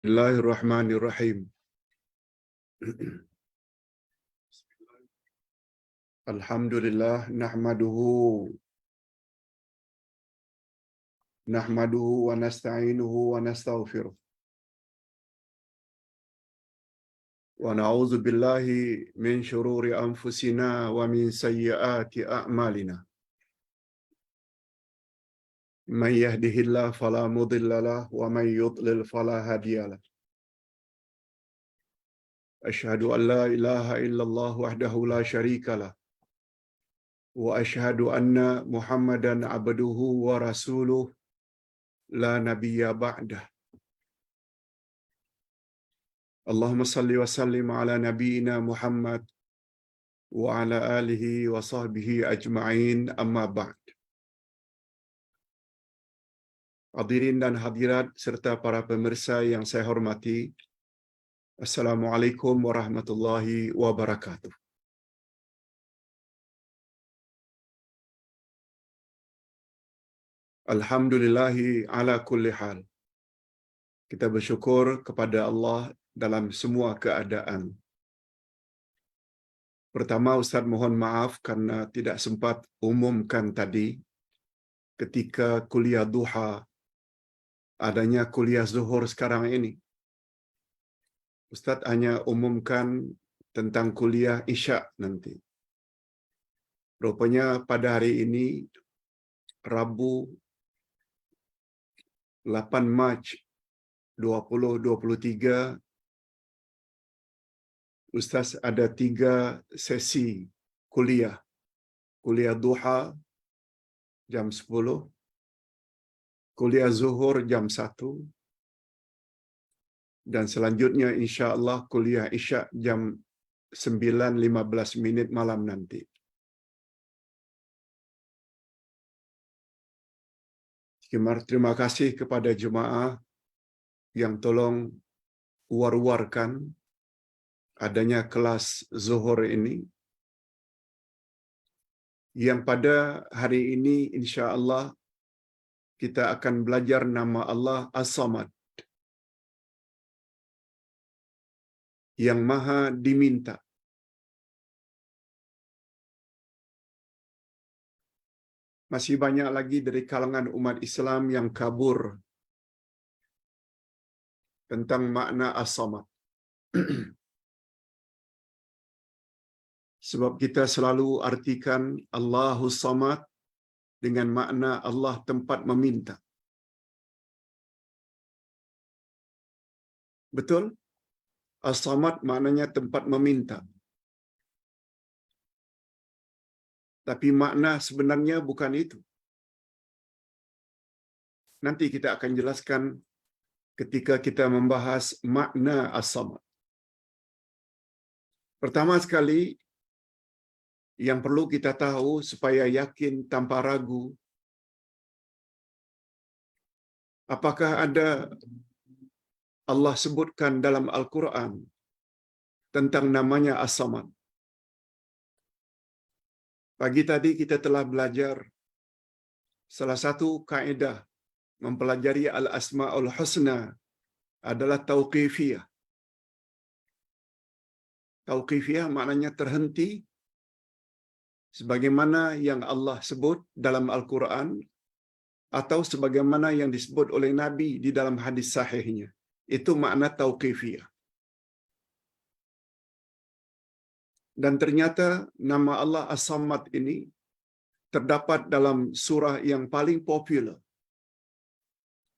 Bismillahirrahmanirrahim. Alhamdulillah nahmaduhu wa nasta'inuhu wa nastaghfiruh. Wa na'udzu billahi min shururi anfusina wa min sayyiati a'malina. Man yahdihillahu fala mudilla lahu wa man yudlil fala hadiya lahu. Asyhadu an la ilaha illallah wahdahu la syarika lah wa asyhadu anna Muhammadan abduhu wa rasuluh la nabiyya ba'dah. Allahumma salli wa sallim ala nabiyyina Muhammad wa ala alihi wa sahbihi ajma'in, amma ba'd. Hadirin dan hadirat serta para pemirsa yang saya hormati, Assalamualaikum warahmatullahi wabarakatuh. Alhamdulillahi ala kulli hal. Kita bersyukur kepada Allah dalam semua keadaan. Pertama, Ustaz mohon maaf karena tidak sempat umumkan tadi ketika kuliah duha, adanya kuliah zuhur sekarang ini. Ustaz hanya umumkan tentang kuliah isya nanti. Rupanya pada hari ini, Rabu 8 Mac 2023, Ustaz ada 3 sesi kuliah. Kuliah duha jam 10, kuliah zuhur jam 1, dan selanjutnya insya-Allah kuliah isya jam 9.15 malam nanti. Terima kasih kepada jemaah yang tolong war-warkan adanya kelas zuhur ini, yang pada hari ini insya-Allah kita akan belajar nama Allah As-Samad, yang maha diminta. Masih banyak lagi dari kalangan umat Islam yang kabur tentang makna As-Samad. Sebab kita selalu artikan Allahus Samad dengan makna Allah tempat meminta. Betul? As-Samad maknanya tempat meminta. Tapi makna sebenarnya bukan itu. Nanti kita akan jelaskan ketika kita membahas makna As-Samad. Pertama sekali, yang perlu kita tahu supaya yakin tanpa ragu, apakah ada Allah sebutkan dalam Al-Quran tentang namanya As-Samad? Pagi tadi kita telah belajar salah satu kaedah mempelajari Al-Asma'ul Husna adalah tauqifiyah. Tauqifiyah maknanya terhenti sebagaimana yang Allah sebut dalam Al-Quran atau sebagaimana yang disebut oleh Nabi di dalam hadis sahihnya. Itu makna tauqifiyah. Dan ternyata nama Allah As-Samad ini terdapat dalam surah yang paling popular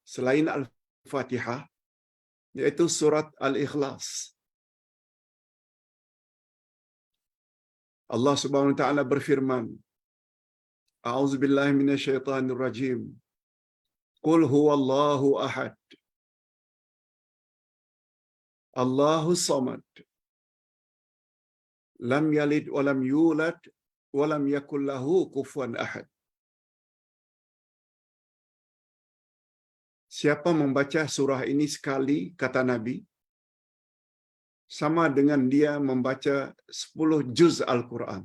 selain Al-Fatihah, yaitu surat Al-Ikhlas. Allah Subhanahu wa taala berfirman, A'udzubillahi minasyaitonir rajim. Qul huwallahu ahad. Allahus Samad. Lam yalid wa lam yulad wa lam yakul lahu kufuwan ahad. Siapa membaca surah ini sekali, kata Nabi, sama dengan dia membaca 10 juz Al-Quran.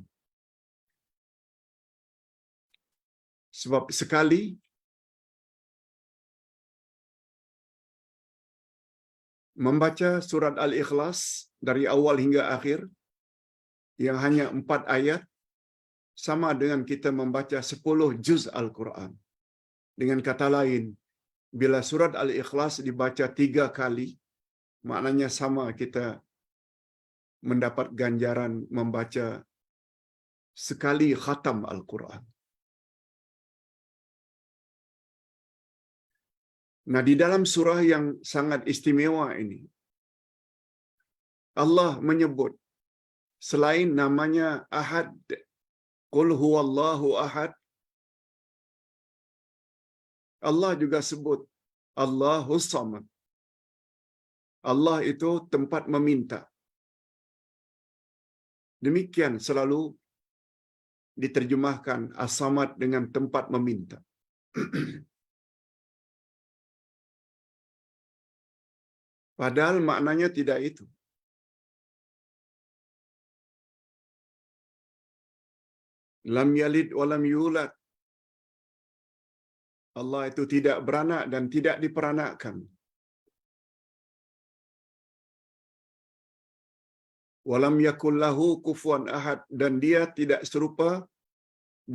Sebab sekali, Membaca surat Al-Ikhlas dari awal hingga akhir yang hanya 4 ayat sama dengan kita membaca 10 juz Al-Quran. Dengan kata lain, bila surat Al-Ikhlas dibaca 3 kali, maknanya sama kita mendapat ganjaran membaca sekali khatam Al-Quran. Nah, di dalam surah yang sangat istimewa ini, Allah menyebut selain namanya Ahad, Qul huwallahu ahad, Allah juga sebut Allahus Samad. Allah itu tempat meminta. Demikian selalu diterjemahkan As-Samad dengan tempat meminta. Padahal maknanya tidak itu. Lam yalid wa lam yulad. Allah itu tidak beranak dan tidak diperanakkan. Walam yakul lahu kufuwan ahad, dan dia tidak serupa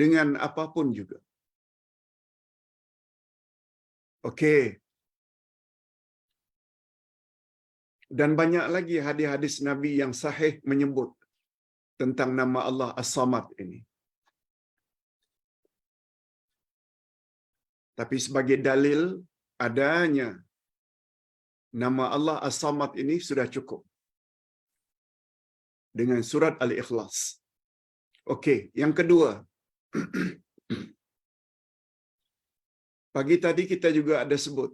dengan apapun juga. Okey. Dan banyak lagi hadis-hadis Nabi yang sahih menyebut tentang nama Allah As-Samad ini. Tapi sebagai dalil adanya nama Allah As-Samad ini sudah cukup dengan surat Al-Ikhlas. Okey, yang kedua. Pagi tadi kita juga ada sebut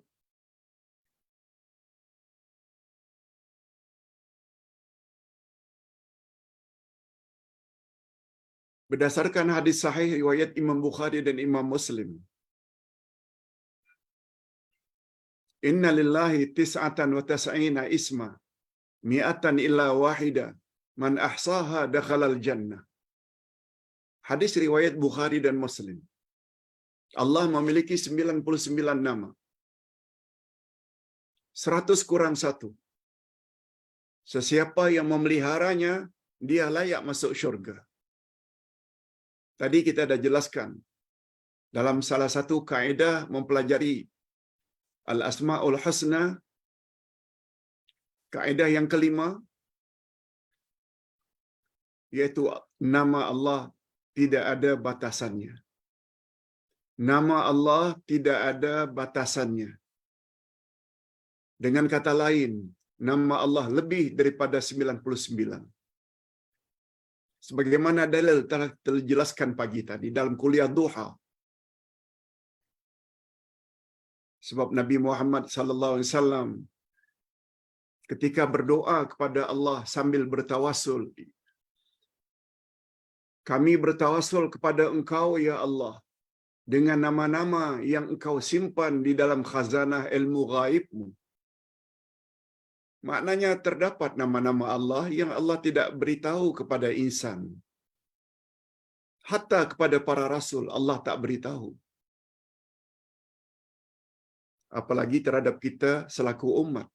berdasarkan hadis sahih riwayat Imam Bukhari dan Imam Muslim. Inna lillahi tis'atan wa tas'ina isma, mi'atan illa wahida, man ahsaha dakhalal jannah. Hadis riwayat Bukhari dan Muslim. Allah memiliki 99 nama. 100 kurang 1. Sesiapa yang memeliharanya, dia layak masuk syurga. Tadi kita dah jelaskan dalam salah satu kaedah mempelajari Al-Asma'ul Husna, kaedah yang kelima, yaitu nama Allah tidak ada batasannya. Nama Allah tidak ada batasannya. Dengan kata lain, nama Allah lebih daripada 99. Sebagaimana dalil telah terjelaskan pagi tadi dalam kuliah duha. Sebab Nabi Muhammad sallallahu alaihi wasallam ketika berdoa kepada Allah sambil bertawassul, kami bertawassul kepada Engkau ya Allah dengan nama-nama yang Engkau simpan di dalam khazanah ilmu ghaib-Mu. Maknanya terdapat nama-nama Allah yang Allah tidak beritahu kepada insan. Hatta kepada para rasul Allah tak beritahu. Apalagi terhadap kita selaku umat.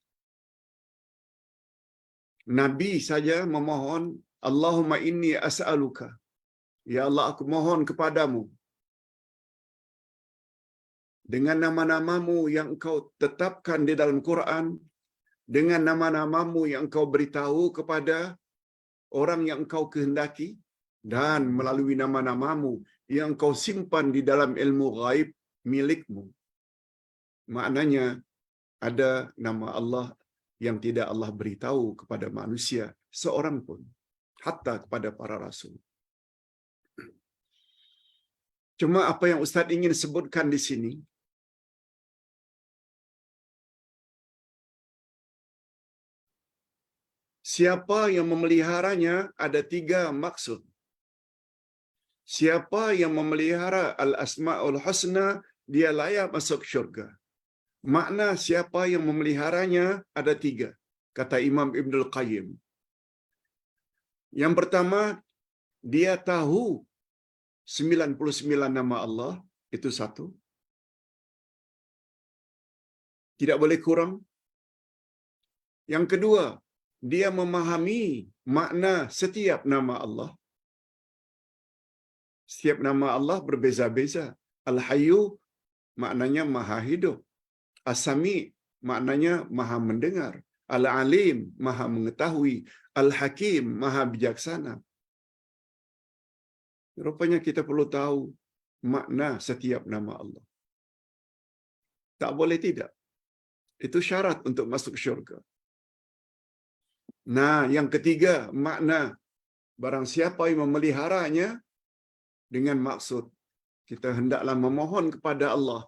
Nabi saja memohon, Allahumma inni as'aluka. Ya Allah, aku mohon kepadamu dengan nama-namamu yang Engkau tetapkan di dalam Quran, dengan nama-namamu yang Engkau beritahu kepada orang yang Engkau kehendaki, dan melalui nama-namamu yang Engkau simpan di dalam ilmu ghaib milikmu. Maknanya ada nama Allah yang tidak Allah beritahu kepada manusia seorang pun, hatta kepada para rasul. Cuma apa yang Ustaz ingin sebutkan di sini, siapa yang memeliharanya ada 3 maksud. Siapa yang memelihara Al-Asma'ul Husna, dia layak masuk syurga. Makna siapa yang memeliharanya ada 3, kata Imam Ibnul Qayyim. Yang pertama, dia tahu 99 nama Allah, itu 1. Tidak boleh kurang. Yang kedua, dia memahami makna setiap nama Allah. Setiap nama Allah berbeza-beza. Al-Hayyu maknanya maha hidup. As-Sami maknanya maha mendengar. Al-Alim maha mengetahui. Al-Hakim maha bijaksana. Rupanya kita perlu tahu makna setiap nama Allah. Tak boleh tidak. Itu syarat untuk masuk syurga. Nah, yang ketiga, makna barang siapa yang memeliharanya dengan maksud kita hendaklah memohon kepada Allah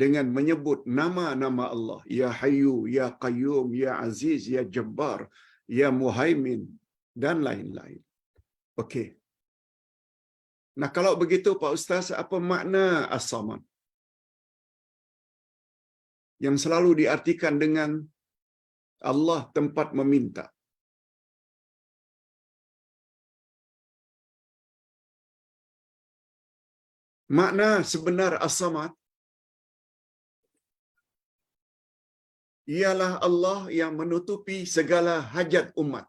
dengan menyebut nama-nama Allah, Ya Hayyu, Ya Qayyum, Ya Aziz, Ya Jabbar, Ya Muhaimin, dan lain-lain. Okey. Nah, kalau begitu Pak Ustaz, apa makna As-Samad? Yang selalu diartikan dengan Allah tempat meminta. Makna sebenar As-Samad ialah Allah yang menutupi segala hajat umat.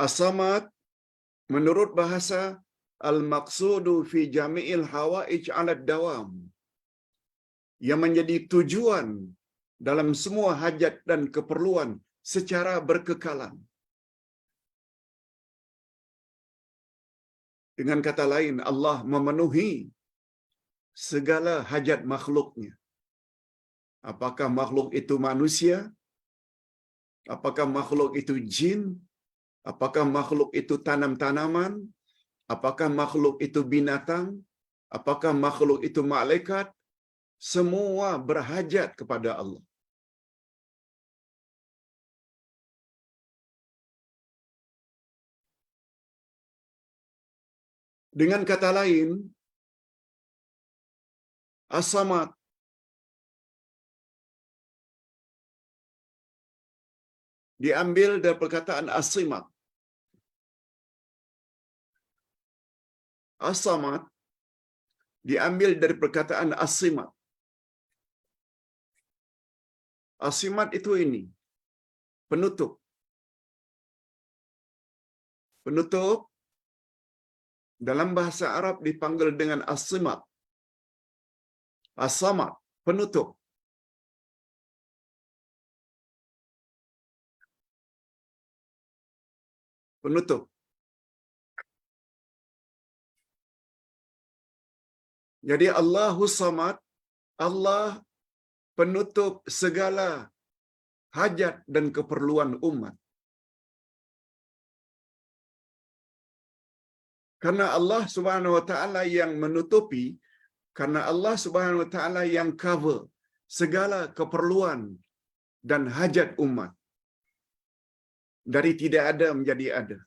As-Samad menurut bahasa al-maqsudu fi jami'il hawaij 'ala dawam, yang menjadi tujuan dalam semua hajat dan keperluan secara berkekalan. Dengan kata lain, Allah memenuhi segala hajat makhluknya. Apakah makhluk itu manusia? Apakah makhluk itu jin? Apakah makhluk itu tanam-tanaman? Apakah makhluk itu binatang? Apakah makhluk itu malaikat? Semua berhajat kepada Allah. Dengan kata lain, As-Samad diambil dari perkataan As-Simad. As-Samad diambil dari perkataan As-Simad. As-Simad itu ini, penutup. Penutup dalam bahasa Arab dipanggil dengan As-Simad. As-Samad, penutup. Penutup. Jadi Allahus Samad, Allah penutup segala hajat dan keperluan umat. Karena Allah Subhanahu wa taala yang menutupi, karena Allah Subhanahu wa taala yang cover segala keperluan dan hajat umat. Dari tidak ada menjadi ada.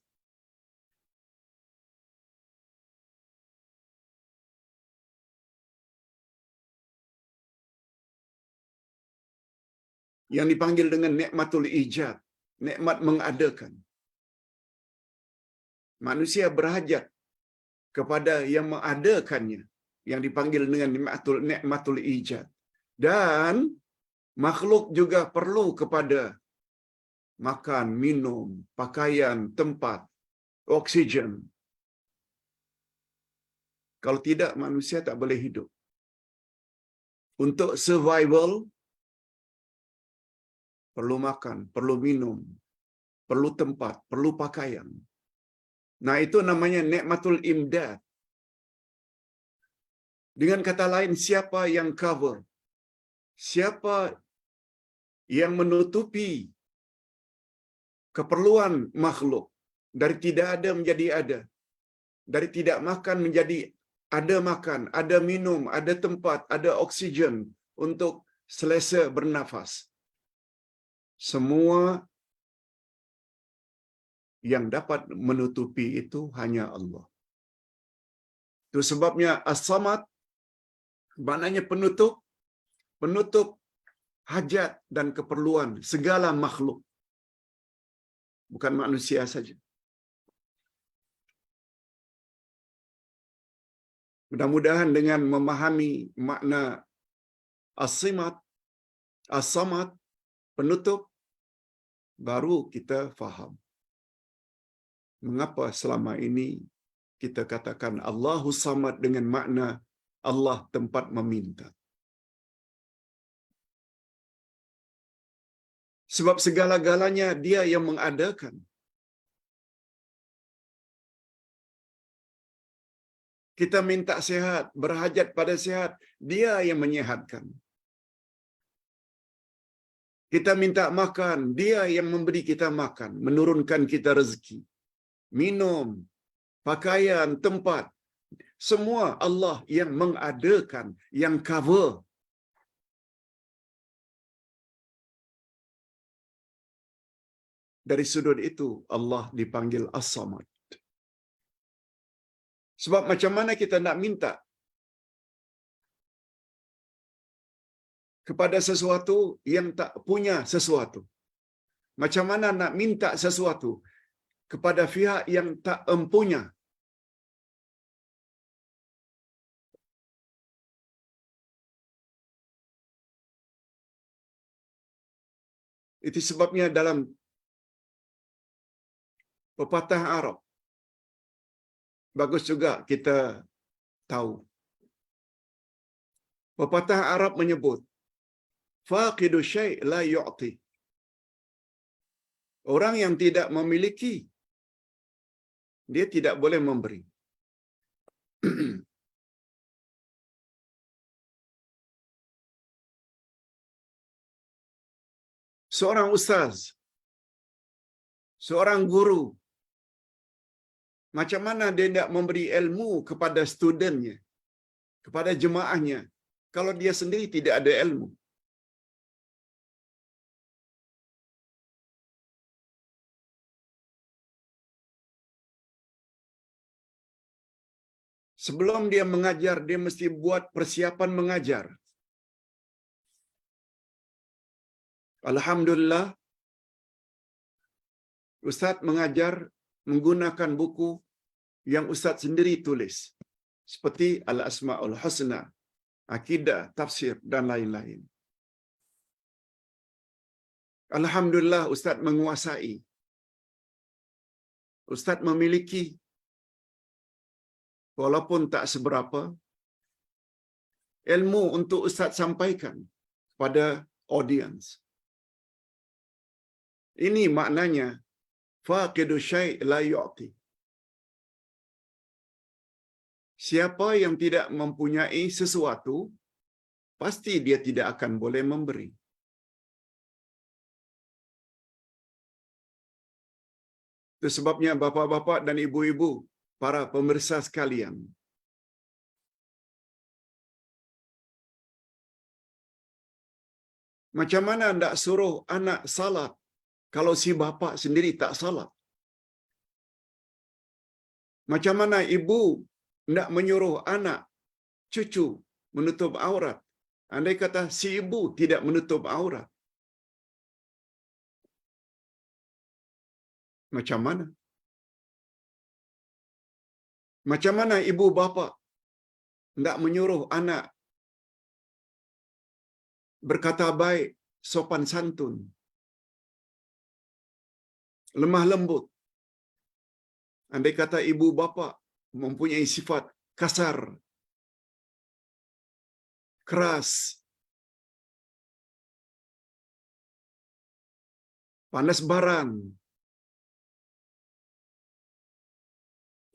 Yang dipanggil dengan nikmatul ijad, nikmat mengadakan. Manusia berhajat kepada yang mengadakannya, yang dipanggil dengan nikmatul ijad. Dan makhluk juga perlu kepada makan, minum, pakaian, tempat, oksigen. Kalau tidak, manusia tak boleh hidup. Untuk survival, perlu makan, perlu minum, perlu tempat, perlu pakaian. Nah, itu namanya nikmatul imdad. Dengan kata lain, siapa yang cover? Siapa yang menutupi keperluan makhluk dari tidak ada menjadi ada, dari tidak makan menjadi ada makan, ada minum, ada tempat, ada oksigen untuk selesa bernafas. Semua yang dapat menutupi itu hanya Allah. Itu sebabnya As-Samad maknanya penutup, penutup hajat dan keperluan segala makhluk. Bukan manusia saja. Mudah-mudahan dengan memahami makna as-simat, as-samad, penutup, baru kita faham mengapa selama ini kita katakan Allahus Samad dengan makna Allah tempat meminta. Sebab segala-galanya Dia yang mengadakan. Kita minta sehat, berhajat pada sehat, Dia yang menyehatkan. Kita minta makan, Dia yang memberi kita makan, menurunkan kita rezeki. Minum, pakaian, tempat, semua Allah yang mengadakan, yang cover. Dari sudut itu, Allah dipanggil As-Samad. Sebab macam mana kita nak minta kepada sesuatu yang tak punya sesuatu? Macam mana nak minta sesuatu kepada pihak yang tak empunya? Itu sebabnya dalam pepatah Arab, bagus juga kita tahu. Pepatah Arab menyebut, faqidu syai' la yu'ti. Orang yang tidak memiliki, dia tidak boleh memberi. Seorang ustaz, seorang guru, macam mana dia tidak memberi ilmu kepada studennya, kepada jemaahnya, kalau dia sendiri tidak ada ilmu? Sebelum dia mengajar, dia mesti buat persiapan mengajar. Alhamdulillah, ustaz mengajar menggunakan buku yang ustaz sendiri tulis, seperti Al-Asma'ul Husna, Akidah, Tafsir, dan lain-lain. Alhamdulillah, ustaz menguasai. Ustaz memiliki, walaupun tak seberapa, ilmu untuk ustaz sampaikan pada audiens. Ini maknanya faqidu syai' la yu'ti. Siapa yang tidak mempunyai sesuatu, pasti dia tidak akan boleh memberi. Itu sebabnya bapa-bapa dan ibu-ibu, para pemirsa sekalian, macam mana hendak suruh anak salat kalau si bapa sendiri tak salat? Macam mana ibu hendak menyuruh anak cucu menutup aurat andai kata si ibu tidak menutup aurat? Macam mana? Macam mana ibu bapa hendak menyuruh anak berkata baik, sopan santun, lemah lembut, andai kata ibu bapa mempunyai sifat kasar, keras, panas barang?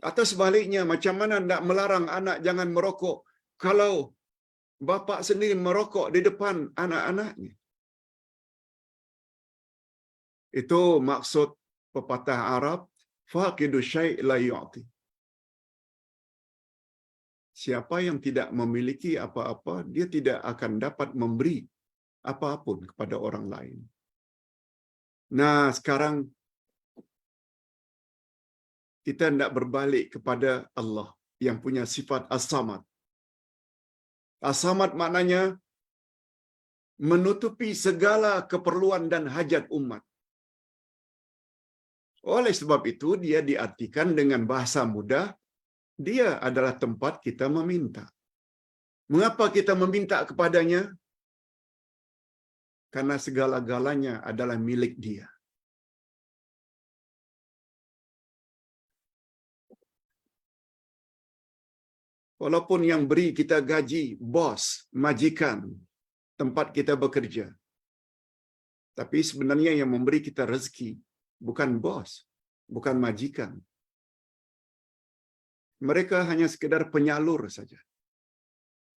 Atau sebaliknya, macam mana hendak melarang anak jangan merokok kalau bapa sendiri merokok di depan anak-anaknya? Itu maksud pepatah Arab, faqidu syai' la yu'ti. Siapa yang tidak memiliki apa-apa, dia tidak akan dapat memberi apapun kepada orang lain. Nah, sekarang kita hendak berbalik kepada Allah yang punya sifat As-Samad. As-Samad maknanya menutupi segala keperluan dan hajat umat. Oleh sebab itu, dia diartikan dengan bahasa mudah Dia adalah tempat kita meminta. Mengapa kita meminta kepadanya? Karena segala-galanya adalah milik Dia. Walaupun yang beri kita gaji, bos, majikan, tempat kita bekerja. Tapi sebenarnya yang memberi kita rezeki bukan bos, bukan majikan. Mereka hanya sekedar penyalur saja.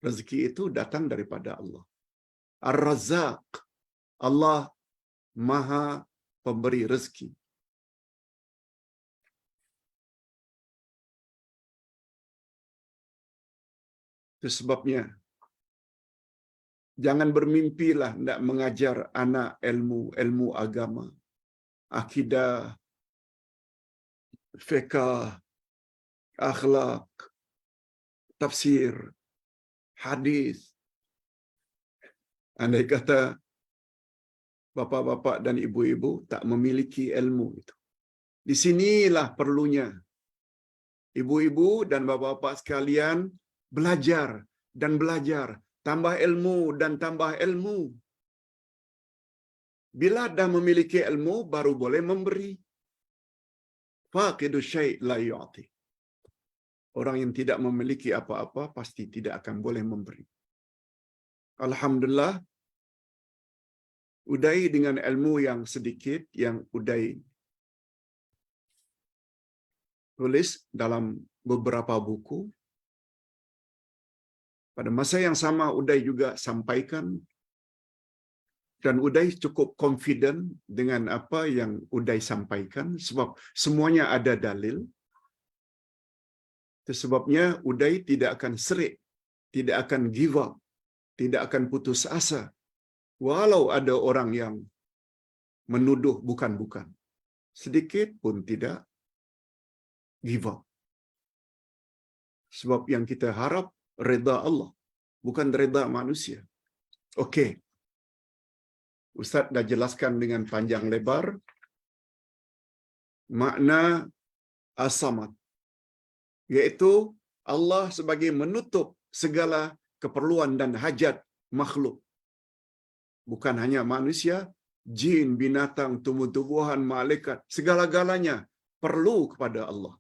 Rezeki itu datang daripada Allah. Ar-Razzaq. Allah Maha pemberi rezeki. Itu sebabnya jangan bermimpilah nak mengajar anak ilmu agama, akidah, fiqh, akhlak, tafsir, hadis. Andai kata bapa-bapa dan ibu-ibu tak memiliki ilmu itu. Di sinilah perlunya ibu-ibu dan bapa-bapa sekalian belajar dan belajar, tambah ilmu dan tambah ilmu. Bila dah memiliki ilmu, baru boleh memberi. Faqidu syai' la yu'ti. Orang yang tidak memiliki apa-apa pasti tidak akan boleh memberi. Alhamdulillah, Uday dengan ilmu yang sedikit yang Uday tulis dalam beberapa buku. Pada masa yang sama Uday juga sampaikan, dan Uday cukup confident dengan apa yang Uday sampaikan sebab semuanya ada dalil. Itu sebabnya Uday tidak akan serik, tidak akan give up, tidak akan putus asa walau ada orang yang menuduh bukan-bukan. Sedikit pun tidak give up. Sebab yang kita harap reda Allah, bukan reda manusia. Okey. Ustaz dah jelaskan dengan panjang lebar makna as-samad, iaitu Allah sebagai menutup segala keperluan dan hajat makhluk. Bukan hanya manusia, jin, binatang, tumbuh-tumbuhan, malaikat, segala-galanya perlu kepada Allah,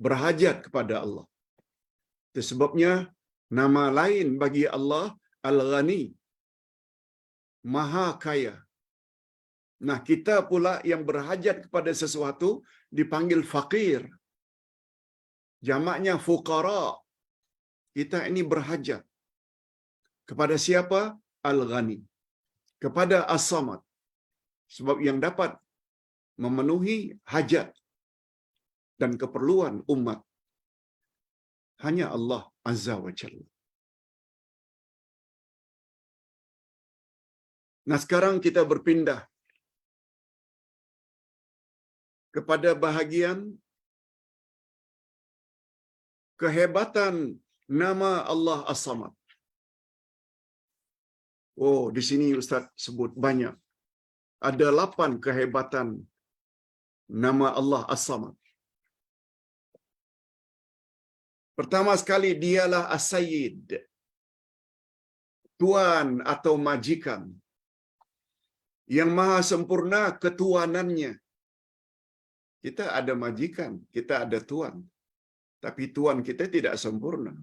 berhajat kepada Allah. Itu sebabnya nama lain bagi Allah Al-Ghani, Maha Kaya. Nah, kita pula yang berhajat kepada sesuatu dipanggil fakir. Jamaknya fuqara. Kita ini berhajat. Kepada siapa? Al-Ghani. Kepada As-Samad. Sebab yang dapat memenuhi hajat dan keperluan umat hanya Allah Azza wa Jalla. Nah, sekarang kita berpindah kepada bahagian kehebatan nama Allah As-Samad. Oh, di sini Ustaz sebut banyak. Ada 8 kehebatan nama Allah As-Samad. Pertama sekali, dialah As-Sayyid, tuan atau majikan, yang maha sempurna ketuanannya. Kita ada majikan, kita ada tuan. Tapi tuan kita tidak sempurna.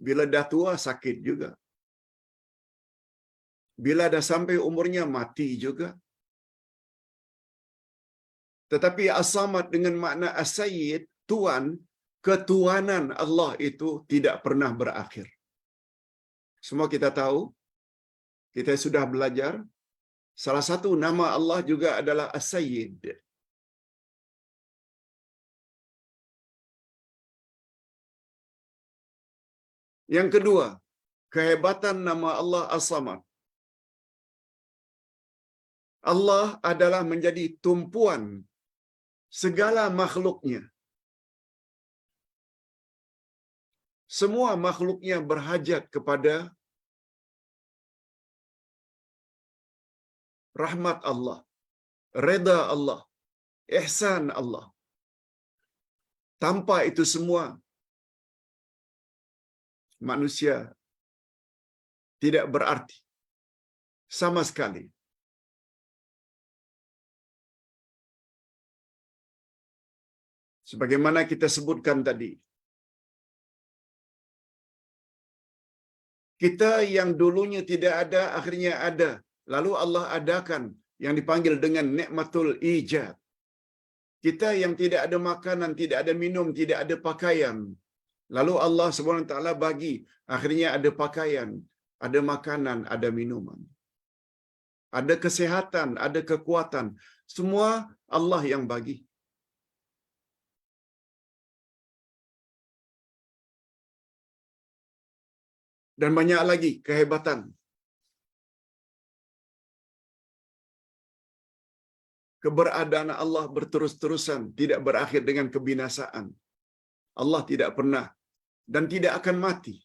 Bila dah tua, sakit juga. Bila dah sampai umurnya, mati juga. Tetapi As-Samad dengan makna As-Sayyid, tuan, ketuanan Allah itu tidak pernah berakhir. Semua kita tahu, kita sudah belajar, salah satu nama Allah juga adalah As-Sayyid. Yang kedua, kehebatan nama Allah As-Samad. Allah adalah menjadi tumpuan segala makhluknya. Semua makhluknya berhajat kepada rahmat Allah, reda Allah, ihsan Allah. Tanpa itu semua, manusia tidak berarti sama sekali. Sebagaimana kita sebutkan tadi, kita yang dulunya tidak ada, akhirnya ada. Lalu Allah adakan yang dipanggil dengan nikmatul ijad. Kita yang tidak ada makanan, tidak ada minum, tidak ada pakaian. Lalu Allah SWT bagi, akhirnya ada pakaian, ada makanan, ada minuman. Ada kesehatan, ada kekuatan. Semua Allah yang bagi. Dan banyak lagi kehebatan. Keberadaan Allah berterus-terusan, tidak berakhir dengan kebinasaan. Allah tidak pernah dan tidak akan mati.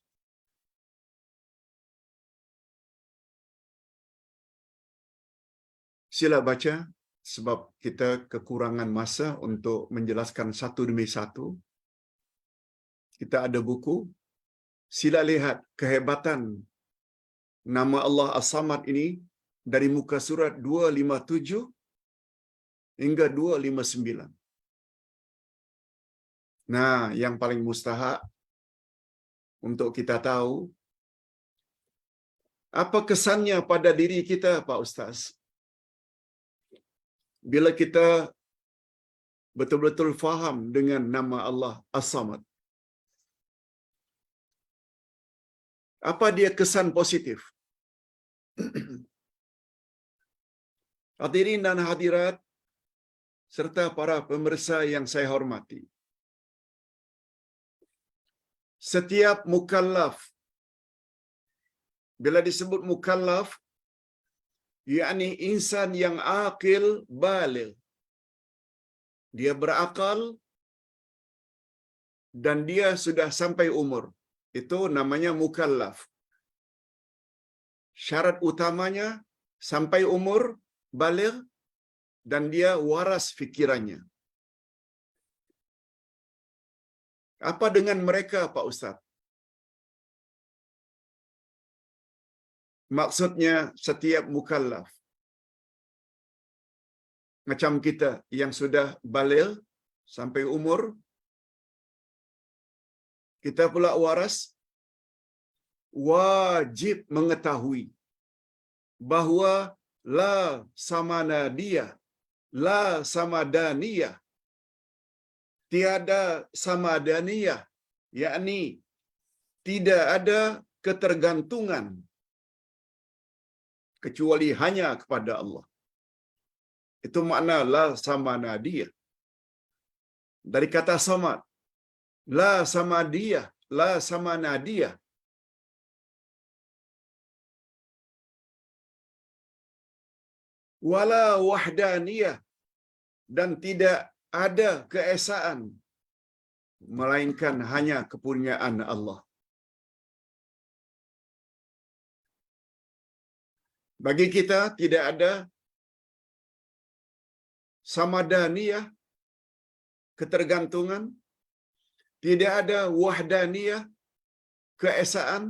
Sila baca, sebab kita kekurangan masa untuk menjelaskan satu demi satu. Kita ada buku. Sila lihat kehebatan nama Allah As-Samad ini dari muka surat 257 hingga 259. Nah, yang paling mustahak untuk kita tahu, apa kesannya pada diri kita, Pak Ustaz? Bila kita betul-betul faham dengan nama Allah As-Samad. Apa dia kesan positif? Hadirin dan hadirat, serta para pemirsa yang saya hormati. Setiap mukallaf, bila disebut mukallaf, yakni insan yang akil baligh. Dia berakal dan dia sudah sampai umur. Itu namanya mukallaf. Syarat utamanya sampai umur baligh dan dia waras fikirannya. Apa dengan mereka, Pak Ustaz? Maksudnya setiap mukallaf. Macam kita yang sudah baligh sampai umur, kita pula waras, wajib mengetahui bahawa la samanadiyah, la samadaniyah, tiada samadaniyah, yakni tidak ada ketergantungan kecuali hanya kepada Allah. Itu makna la samanadiyah. Dari kata samad, la samadiyah, la samanadiyah. Wala wahdaniyah, dan tidak ada keesaan melainkan hanya kepunyaan Allah. Bagi kita tidak ada samadaniyah, ketergantungan, tidak ada wahdaniyah, keesaan,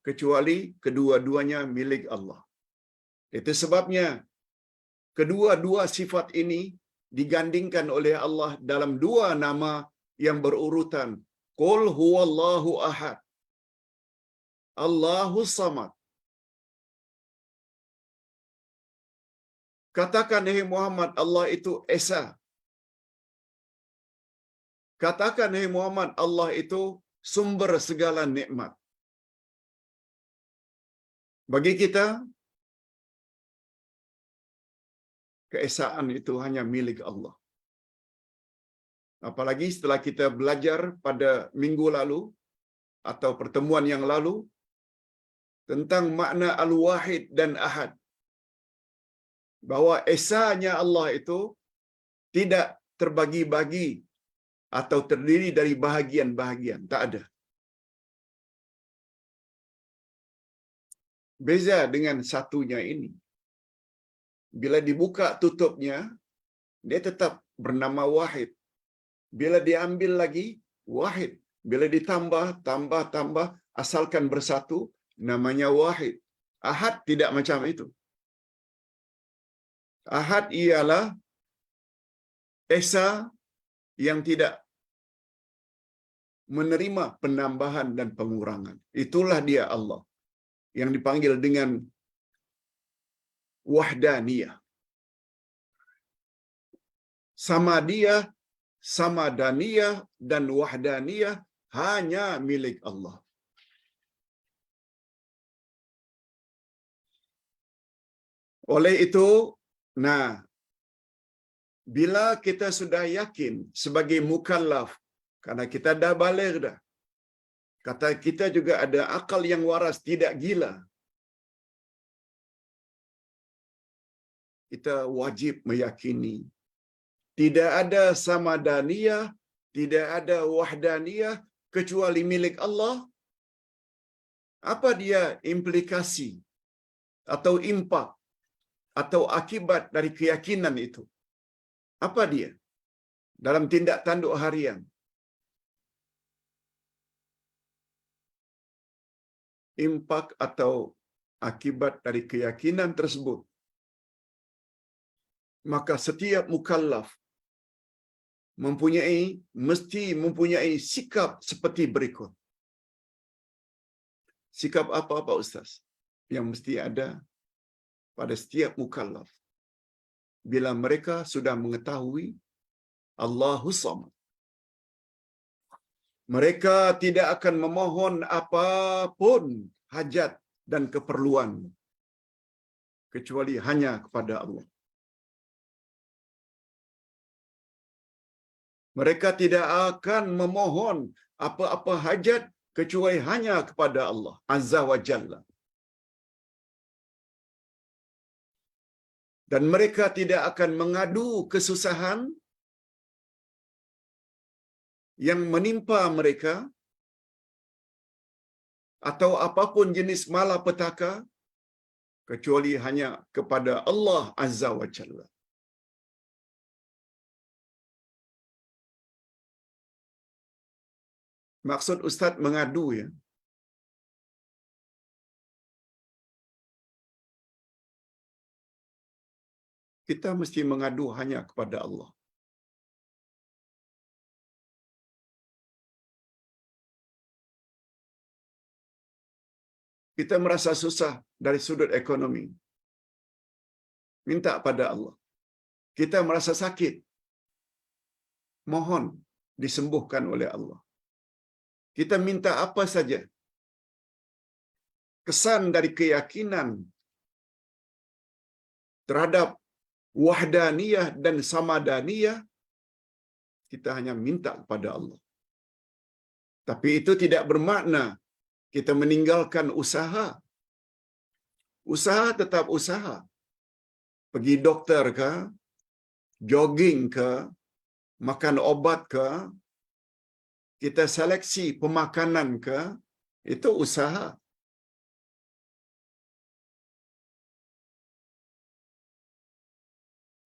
kecuali kedua-duanya milik Allah. Itu sebabnya kedua-dua sifat ini digandingkan oleh Allah dalam dua nama yang berurutan. Qul huwallahu ahad, Allahus samad. Katakan, hai Muhammad, Allah itu Esa. Katakan, hai Muhammad, Allah itu sumber segala nikmat. Bagi kita, keesaan itu hanya milik Allah. Apalagi setelah kita belajar pada minggu lalu atau pertemuan yang lalu tentang makna Al-Wahid dan Ahad. Bahawa esanya Allah itu tidak terbagi-bagi atau terdiri dari bahagian-bahagian. Tak ada. Beza dengan satunya ini. Bila dibuka tutupnya, dia tetap bernama Wahid. Bila diambil lagi, Wahid. Bila ditambah, tambah, asalkan bersatu, namanya wahid. Ahad tidak macam itu. Ahad ialah esa yang tidak menerima penambahan dan pengurangan. Itulah dia Allah yang dipanggil dengan wahdaniyah. Samadiyah, samadaniyah dan wahdaniyah hanya milik Allah. Oleh itu, bila kita sudah yakin sebagai mukallaf, karena kita dah baligh dah, kata kita juga ada akal yang waras, tidak gila, kita wajib meyakini tidak ada samadaniyah, tidak ada wahdaniyah kecuali milik Allah. Apa dia implikasi atau impak atau akibat dari keyakinan itu? Apa dia dalam tindak tanduk harian? Impak atau akibat dari keyakinan tersebut, maka setiap mukallaf mesti mempunyai sikap seperti berikut. Sikap apa Pak Ustaz yang mesti ada pada setiap mukallaf bila mereka sudah mengetahui Allahus Samad? Mereka tidak akan memohon apapun hajat dan keperluan kecuali hanya kepada Allah. Mereka tidak akan memohon apa-apa hajat kecuali hanya kepada Allah Azza wa Jalla. Dan mereka tidak akan mengadu kesusahan yang menimpa mereka atau apapun jenis malapetaka kecuali hanya kepada Allah Azza wa Jalla. Maksud Ustaz mengadu ya, kita mesti mengadu hanya kepada Allah. Kita merasa susah dari sudut ekonomi, minta pada Allah. Kita merasa sakit, mohon disembuhkan oleh Allah. Kita minta apa saja. Kesan dari keyakinan terhadap wahdaniyah dan samadaniyah, kita hanya minta kepada Allah. Tapi itu tidak bermakna kita meninggalkan usaha. Usaha tetap usaha. Pergi dokter ke, jogging ke, makan obat ke, kita seleksi pemakanan ke, itu usaha.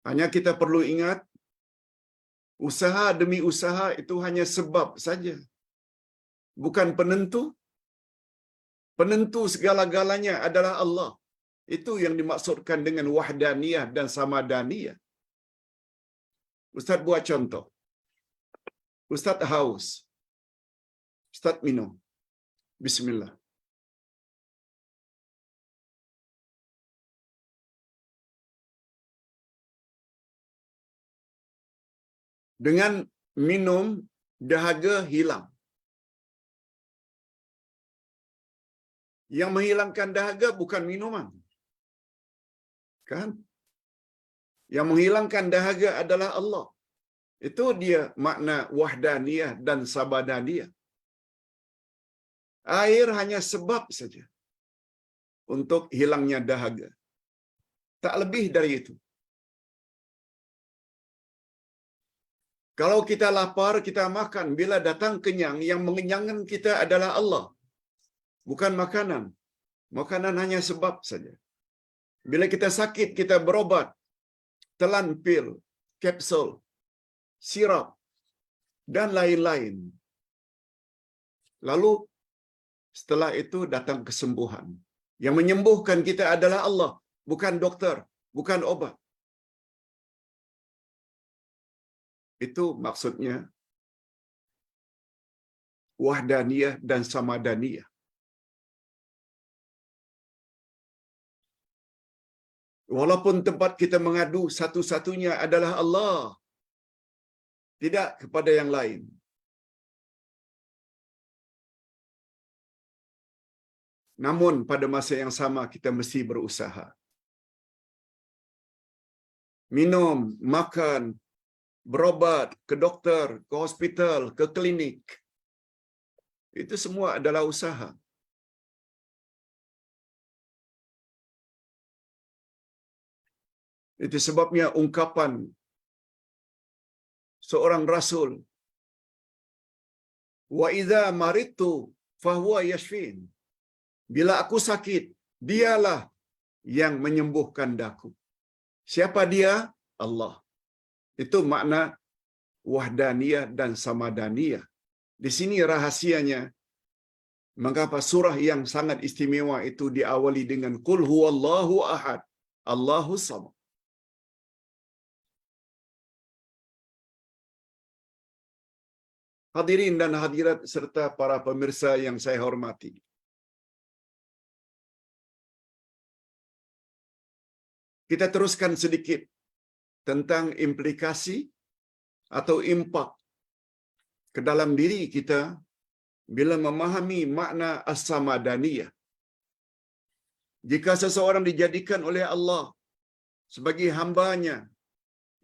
Hanya kita perlu ingat, usaha demi usaha itu hanya sebab saja, bukan penentu. Penentu segala-galanya adalah Allah. Itu yang dimaksudkan dengan wahdaniyah dan samadaniyah. Ustaz buat contoh. Ustaz haus. Ustaz minum. Bismillah. Dengan minum, dahaga hilang. Yang menghilangkan dahaga bukan minuman. Kan? Yang menghilangkan dahaga adalah Allah. Itu dia makna wahdaniyah dan sabadaniyah. Air hanya sebab saja untuk hilangnya dahaga. Tak lebih dari itu. Kalau kita lapar, kita makan. Bila datang kenyang, yang mengenyangkan kita adalah Allah. Bukan makanan. Makanan hanya sebab saja. Bila kita sakit, kita berobat. Telan pil, kapsul, sirap, dan lain-lain. Lalu, Setelah itu datang kesembuhan. Yang menyembuhkan kita adalah Allah, bukan dokter, bukan obat. Itu maksudnya wahdaniyah dan samadaniyah. Walaupun tempat kita mengadu satu-satunya adalah Allah, tidak kepada yang lain. Namun pada masa yang sama kita mesti berusaha. Minum, makan, berobat, ke dokter, ke hospital, ke klinik. Itu semua adalah usaha. Itu sebabnya ungkapan seorang rasul, wa idza maridtu fahuwa yashfin. Bila aku sakit, dialah yang menyembuhkan daku. Siapa dia? Allah. Itu makna wahdaniyah dan samadaniyah. Di sini rahasianya mengapa surah yang sangat istimewa itu diawali dengan qul huwallahu ahad, Allahus samad. Hadirin dan hadirat serta para pemirsa yang saya hormati. Kita teruskan sedikit tentang implikasi atau impak ke dalam diri kita bila memahami makna as-samadaniyah. Jika seseorang dijadikan oleh Allah sebagai hambanya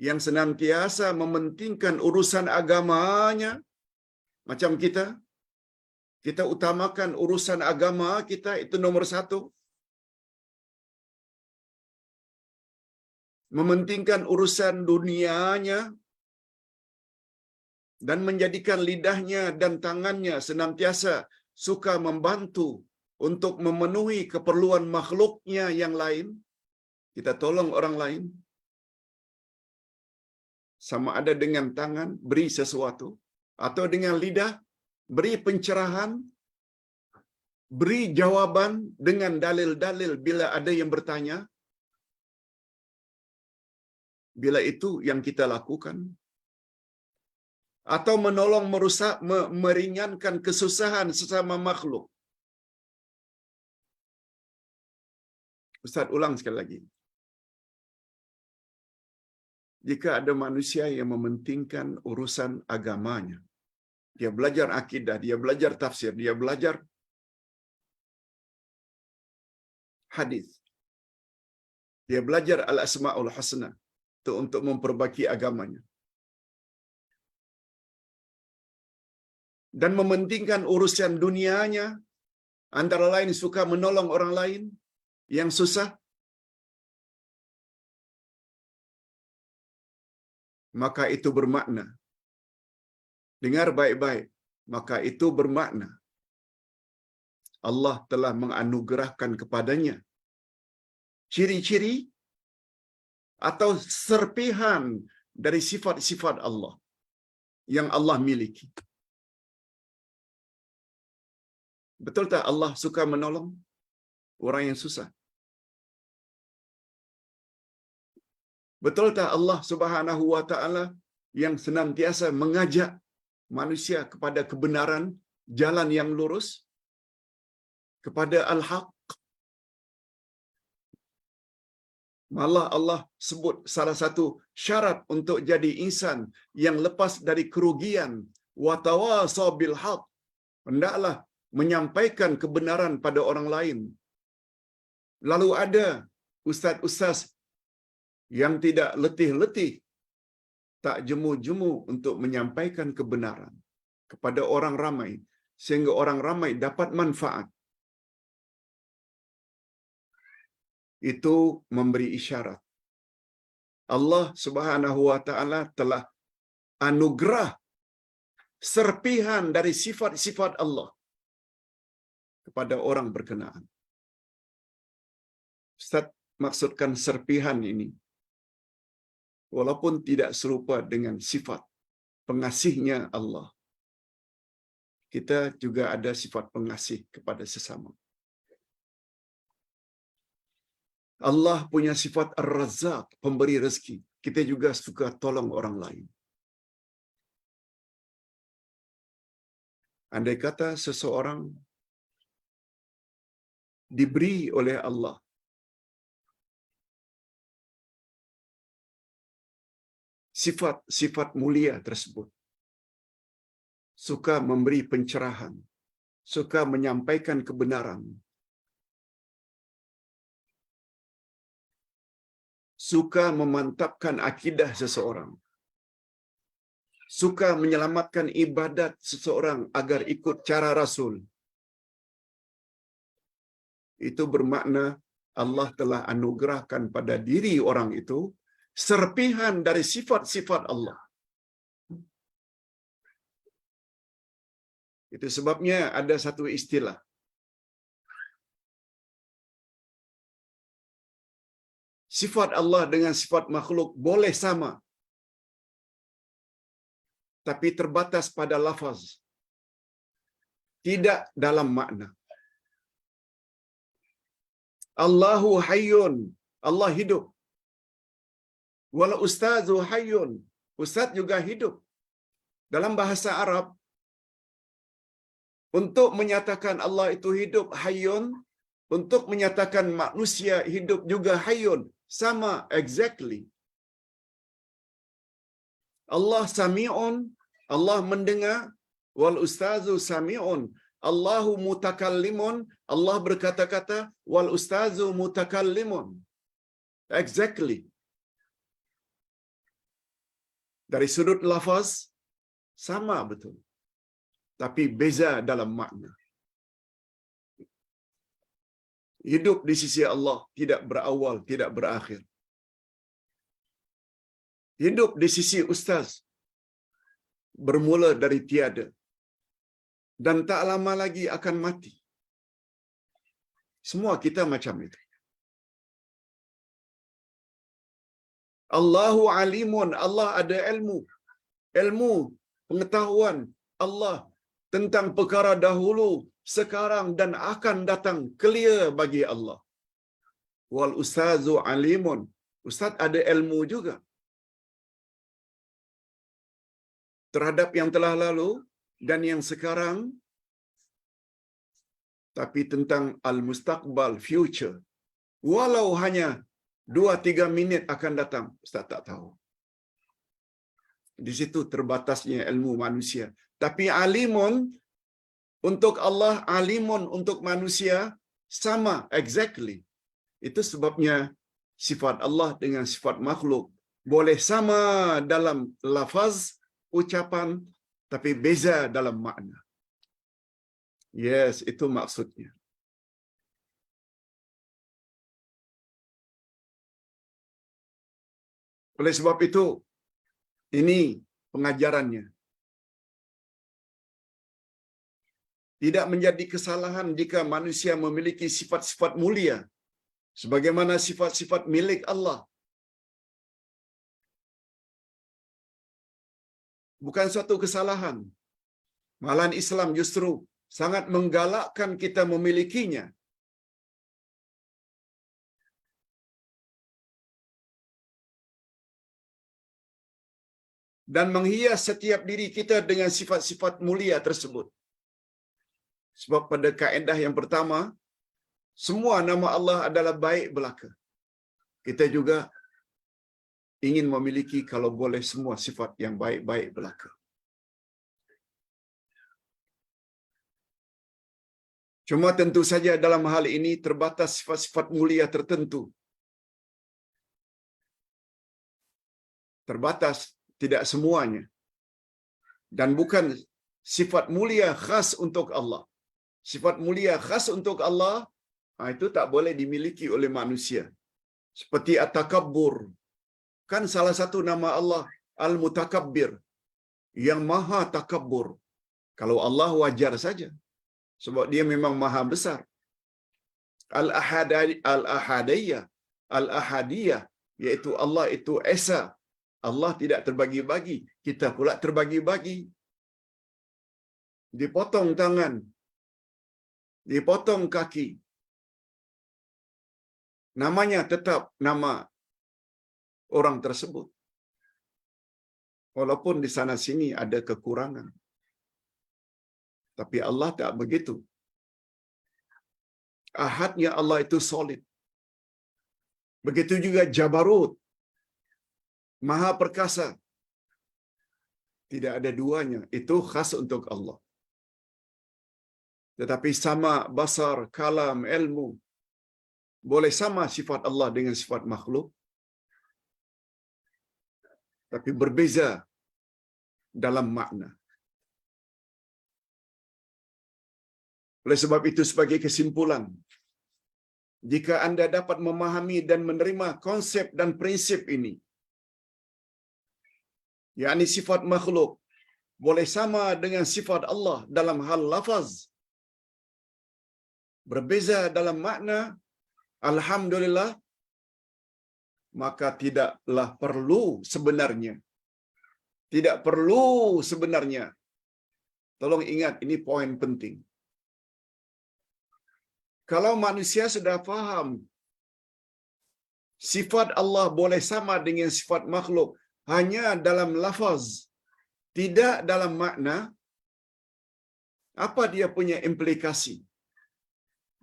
yang senantiasa mementingkan urusan agamanya, macam kita utamakan urusan agama kita, itu nomor satu. Mementingkan urusan dunianya dan menjadikan lidahnya dan tangannya senantiasa suka membantu untuk memenuhi keperluan makhluknya yang lain. Kita tolong orang lain. Sama ada dengan tangan, beri sesuatu. Atau dengan lidah, beri pencerahan, beri jawaban dengan dalil-dalil bila ada yang bertanya. Bila itu yang kita lakukan. Atau menolong meringankan kesusahan sesama makhluk. Ustaz ulang sekali lagi. Jika ada manusia yang mementingkan urusan agamanya, dia belajar akidah, dia belajar tafsir, dia belajar hadis, dia belajar al-asma'ul husna untuk memperbaiki agamanya, dan mementingkan urusan dunianya, antara lain suka menolong orang lain yang susah, maka itu bermakna, dengar baik-baik, maka itu bermakna Allah telah menganugerahkan kepadanya ciri-ciri atau serpihan dari sifat-sifat Allah yang Allah miliki. Betul tak Allah suka menolong orang yang susah? Betul tak Allah Subhanahu wa taala yang senantiasa mengajak manusia kepada kebenaran, jalan yang lurus, kepada al-haq? Malah Allah sebut salah satu syarat untuk jadi insan yang lepas dari kerugian, wa tawasaw bil haq, hendaklah menyampaikan kebenaran pada orang lain. Lalu ada ustaz-ustaz yang tidak letih-letih, tak jemu-jemu untuk menyampaikan kebenaran kepada orang ramai, sehingga orang ramai dapat manfaat. Itu memberi isyarat Allah Subhanahu wa taala telah anugerah serpihan dari sifat-sifat Allah kepada orang berkenaan. Ustaz maksudkan serpihan ini, walaupun tidak serupa dengan sifat pengasihnya Allah, kita juga ada sifat pengasih kepada sesama. Allah punya sifat Ar-Razzaq, pemberi rezeki. Kita juga suka tolong orang lain. Andai kata seseorang diberi oleh Allah sifat-sifat mulia tersebut, suka memberi pencerahan, suka menyampaikan kebenaran, suka memantapkan akidah seseorang, suka menyelamatkan ibadat seseorang agar ikut cara Rasul, itu bermakna Allah telah anugerahkan pada diri orang itu serpihan dari sifat-sifat Allah. Itu sebabnya ada satu istilah, sifat Allah dengan sifat makhluk boleh sama, tapi terbatas pada lafaz, tidak dalam makna. Allahu hayyun, Allah hidup. Wal ustazu hayyun, ustaz juga hidup. Dalam bahasa Arab, untuk menyatakan Allah itu hidup, hayyun, untuk menyatakan manusia hidup juga hayyun, sama exactly. Allah sami'un, Allah mendengar, wal ustazu sami'un, Allahu mutakallimun, Allah berkata-kata, wal ustazu mutakallimun. Exactly. Dari sudut lafaz sama betul, tapi beza dalam makna. Hidup di sisi Allah tidak berawal, tidak berakhir. Hidup di sisi ustaz bermula dari tiada dan tak lama lagi akan mati. Semua kita macam itu. Allahu alimun, Allah ada ilmu. Ilmu, pengetahuan Allah tentang perkara dahulu, sekarang dan akan datang clear bagi Allah. Wal ustazu alimun, ustaz ada ilmu juga terhadap yang telah lalu dan yang sekarang, tapi tentang al-mustaqbal, future, walau hanya 2-3 minit akan datang, ustaz tak tahu. Di situ terbatasnya ilmu manusia. Tapi alimun untuk Allah, alimun untuk manusia sama exactly. Itu sebabnya sifat Allah dengan sifat makhluk boleh sama dalam lafaz, ucapan, tapi beza dalam makna. Yes, itu maksudnya. Oleh sebab itu, ini pengajarannya. Tidak menjadi kesalahan jika manusia memiliki sifat-sifat mulia sebagaimana sifat-sifat milik Allah. Bukan suatu kesalahan. Malahan Islam justru sangat menggalakkan kita memilikinya. Dan menghias setiap diri kita dengan sifat-sifat mulia tersebut. Sebab pada kaedah yang pertama, semua nama Allah adalah baik belaka. Kita juga ingin memiliki kalau boleh semua sifat yang baik-baik belaka. Cuma tentu saja dalam hal ini terbatas sifat-sifat mulia tertentu. Terbatas, tidak semuanya. Dan bukan sifat mulia khas untuk Allah. Sifat mulia khas untuk Allah, itu tak boleh dimiliki oleh manusia. Seperti At-Takabbur. Kan salah satu nama Allah, Al-Mutakabbir. Yang maha takabbur. Kalau Allah wajar saja. Sebab dia memang maha besar. Al-Ahadiyah. Al-Ahadiyah. Iaitu Allah itu Esa. Allah tidak terbagi-bagi. Kita pula terbagi-bagi. dipotong tangan, dipotong kaki, namanya tetap nama orang tersebut. Walaupun di sana sini ada kekurangan. Tapi Allah tak begitu. Ahadnya Allah itu solid. Begitu juga Jabarut, Maha Perkasa. Tidak ada duanya. Itu khas untuk Allah. Tetapi sama basar, kalam, ilmu. Boleh sama sifat Allah dengan sifat makhluk. Tapi berbeza dalam makna. Oleh sebab itu sebagai kesimpulan, jika Anda dapat memahami dan menerima konsep dan prinsip ini, yakni sifat makhluk boleh sama dengan sifat Allah dalam hal lafaz, berbeza dalam makna, alhamdulillah, maka tidaklah perlu sebenarnya. Tolong ingat, ini poin penting. Kalau manusia sudah faham sifat Allah boleh sama dengan sifat makhluk hanya dalam lafaz, tidak dalam makna, apa dia punya implikasi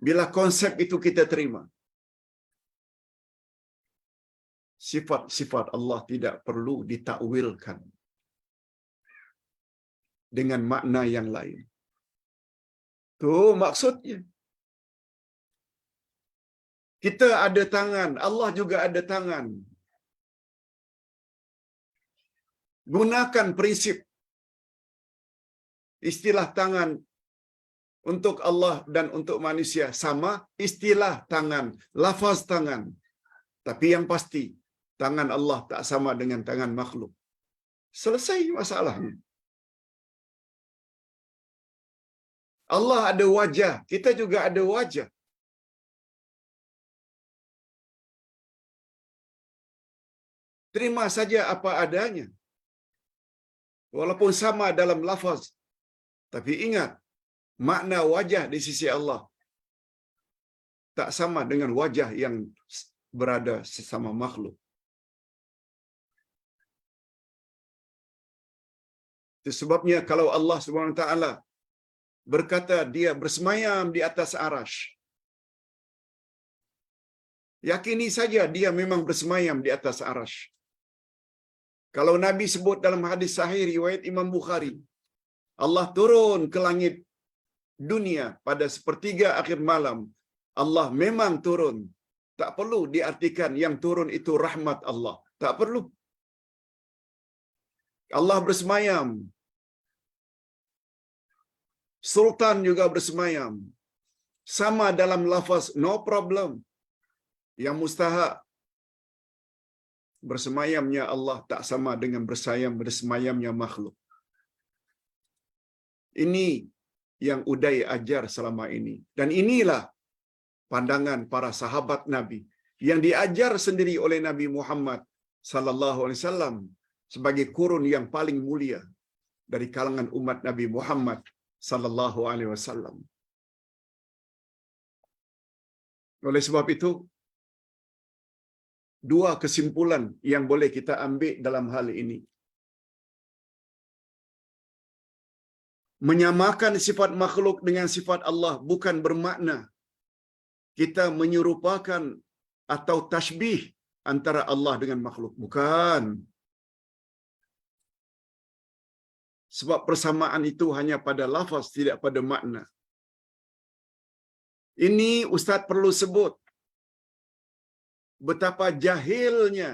bila konsep itu kita terima? Sifat-sifat Allah tidak perlu ditakwilkan dengan makna yang lain. Itu maksudnya. Kita ada tangan, Allah juga ada tangan. Gunakan prinsip istilah tangan untuk Allah dan untuk manusia sama istilah tangan, lafaz tangan. Tapi yang pasti, tangan Allah tak sama dengan tangan makhluk. Selesai masalahnya. Allah ada wajah, kita juga ada wajah. Terima saja apa adanya. Walaupun sama dalam lafaz. Tapi ingat, makna wajah di sisi Allah tak sama dengan wajah yang berada sesama makhluk. Itu sebabnya kalau Allah Subhanahu Wa Taala berkata dia bersemayam di atas arasy, yakini saja dia memang bersemayam di atas arasy. Kalau Nabi sebut dalam hadis sahih riwayat Imam Bukhari, Allah turun ke langit dunia pada sepertiga akhir malam, Allah memang turun. Tak perlu diartikan yang turun itu rahmat Allah. Tak perlu. Allah bersemayam. Sultan juga bersemayam. Sama dalam lafaz, no problem. Yang mustahak, bersemayamnya Allah tak sama dengan bersemayamnya makhluk. Ini yang Uday ajar selama ini. Dan inilah pandangan para sahabat Nabi yang diajar sendiri oleh Nabi Muhammad sallallahu alaihi wasallam sebagai kurun yang paling mulia dari kalangan umat Nabi Muhammad sallallahu alaihi wasallam. Oleh sebab itu, dua kesimpulan yang boleh kita ambil dalam hal ini. Menyamakan sifat makhluk dengan sifat Allah bukan bermakna kita menyerupakan atau tasbih antara Allah dengan makhluk. Bukan. Sebab persamaan itu hanya pada lafaz, tidak pada makna. Ini Ustaz perlu sebut betapa jahilnya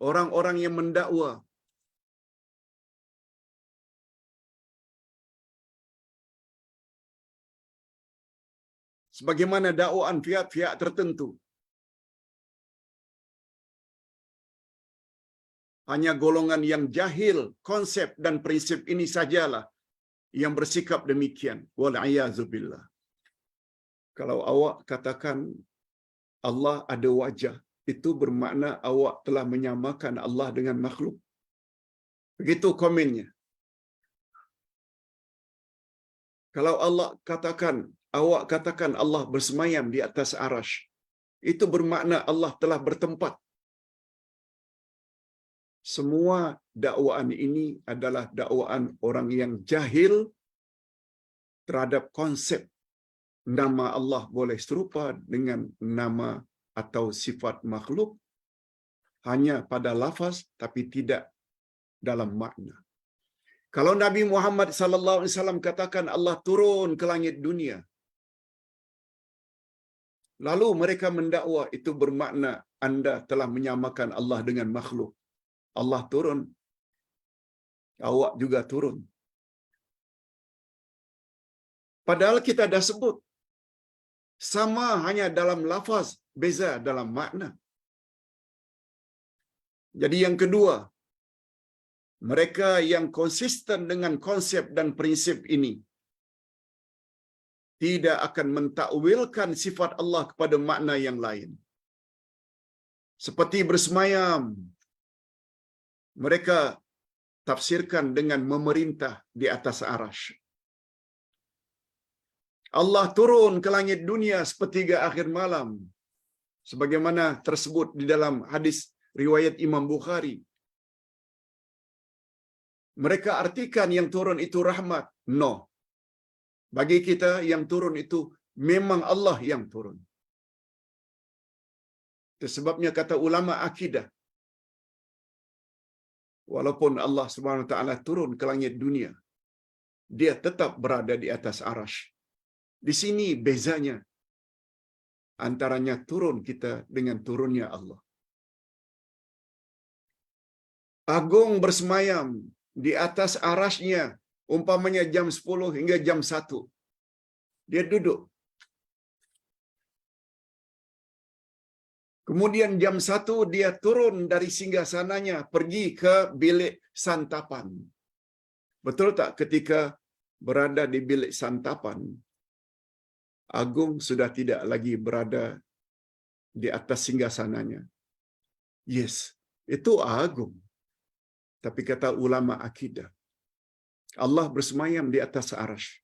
orang-orang yang mendakwa. Sebagaimana dakwaan pihak-pihak tertentu. Hanya golongan yang jahil konsep dan prinsip ini sajalah yang bersikap demikian. Wal'iyadzubillah. Kalau awak katakan Allah ada wajah, itu bermakna awak telah menyamakan Allah dengan makhluk. Begitu komennya. Kalau Allah katakan, awak katakan Allah bersemayam di atas arasy, itu bermakna Allah telah bertempat. Semua dakwaan ini adalah dakwaan orang yang jahil terhadap konsep nama Allah boleh serupa dengan nama atau sifat makhluk hanya pada lafaz tapi tidak dalam makna. Kalau Nabi Muhammad sallallahu alaihi wasallam katakan Allah turun ke langit dunia, lalu mereka mendakwa itu bermakna anda telah menyamakan Allah dengan makhluk. Allah turun, awak juga turun. Padahal kita dah sebut sama hanya dalam lafaz, beza dalam makna. Jadi yang kedua, mereka yang konsisten dengan konsep dan prinsip ini tidak akan mentakwilkan sifat Allah kepada makna yang lain. Seperti bersemayam, mereka tafsirkan dengan memerintah di atas arasy. Allah turun ke langit dunia sepertiga akhir malam, sebagaimana tersebut di dalam hadis riwayat Imam Bukhari. Mereka artikan yang turun itu rahmat. No. Bagi kita yang turun itu memang Allah yang turun. Itu sebabnya kata ulama akidah, walaupun Allah Subhanahu wa taala turun ke langit dunia, dia tetap berada di atas arasy. Di sini bezanya antaranya turun kita dengan turunnya Allah. Agung bersemayam di atas arasy-Nya, umpamanya jam 10 hingga jam 1. Dia duduk. Kemudian jam 1 dia turun dari singgasananya pergi ke bilik santapan. Betul tak ketika berada di bilik santapan, Agung sudah tidak lagi berada di atas singgasananya? Yes, itu Agung. Tapi kata ulama akidah, Allah bersemayam di atas arasy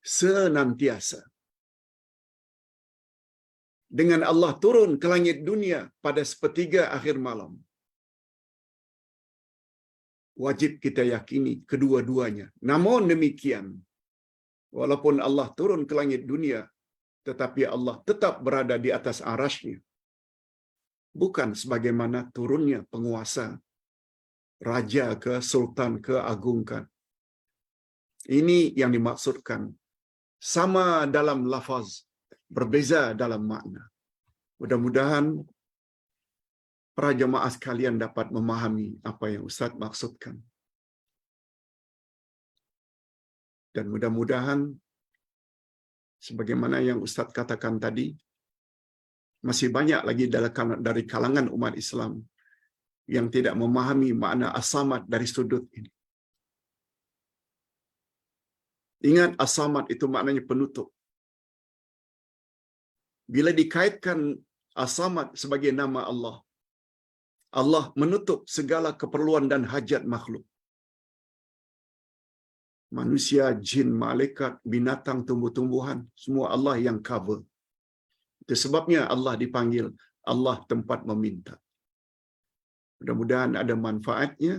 senantiasa. Dengan Allah turun ke langit dunia pada sepertiga akhir malam, wajib kita yakini kedua-duanya. Namun demikian, walaupun Allah turun ke langit dunia, tetapi Allah tetap berada di atas arasy-Nya. Bukan sebagaimana turunnya penguasa, raja ke, sultan ke, agungkan. Ini yang dimaksudkan. Sama dalam lafaz, berbeza dalam makna. Mudah-mudahan para jemaah sekalian dapat memahami apa yang Ustaz maksudkan. Dan mudah-mudahan sebagaimana yang Ustaz katakan tadi, masih banyak lagi dari kalangan umat Islam yang tidak memahami makna as-samad dari sudut ini. Ingat, as-samad itu maknanya penutup. Bila dikaitkan as-samad sebagai nama Allah, Allah menutup segala keperluan dan hajat makhluk. Manusia, jin, malaikat, binatang, tumbuh-tumbuhan, semua Allah yang cover. Itu sebabnya Allah dipanggil Allah tempat meminta. Mudah-mudahan ada manfaatnya.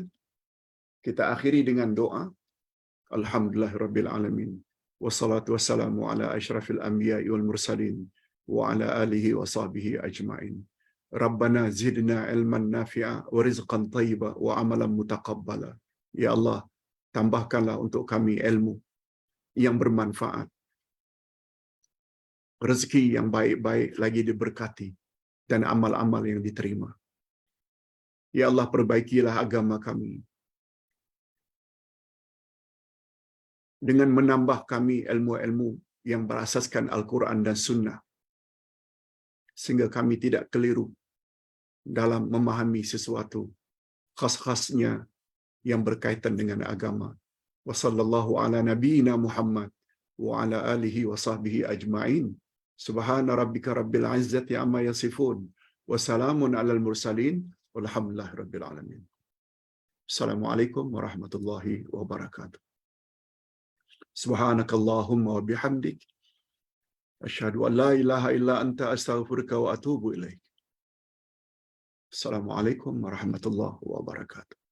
Kita akhiri dengan doa. Alhamdulillahirabbil alamin. Wassalatu wassalamu ala asyrafil anbiya'i wal mursalin wa ala alihi wa sahbihi ajma'in. Rabbana zidna ilman nafi'a wa rizqan thayyiba wa amalan mutaqabbala. Ya Allah, tambahkanlah untuk kami ilmu yang bermanfaat, rezeki yang baik-baik lagi diberkati, dan amal-amal yang diterima. Ya Allah, perbaikilah agama kami dengan menambah kami ilmu-ilmu yang berasaskan Al-Quran dan Sunnah, sehingga kami tidak keliru dalam memahami sesuatu khas-khasnya yang berkaitan dengan agama. Wa sallallahu ala nabiyyina Muhammad wa ala alihi wa sahbihi ajma'in. Subhana rabbika rabbil izzati amma yasifun wa salamun alal mursalin walhamdulillahi rabbil alamin. Assalamualaikum warahmatullahi wabarakatuh. Subhanakallahumma wa bihamdik. Asyhadu an la ilaha illa anta astaghfiruka wa atubu ilaik. Assalamualaikum warahmatullahi wabarakatuh.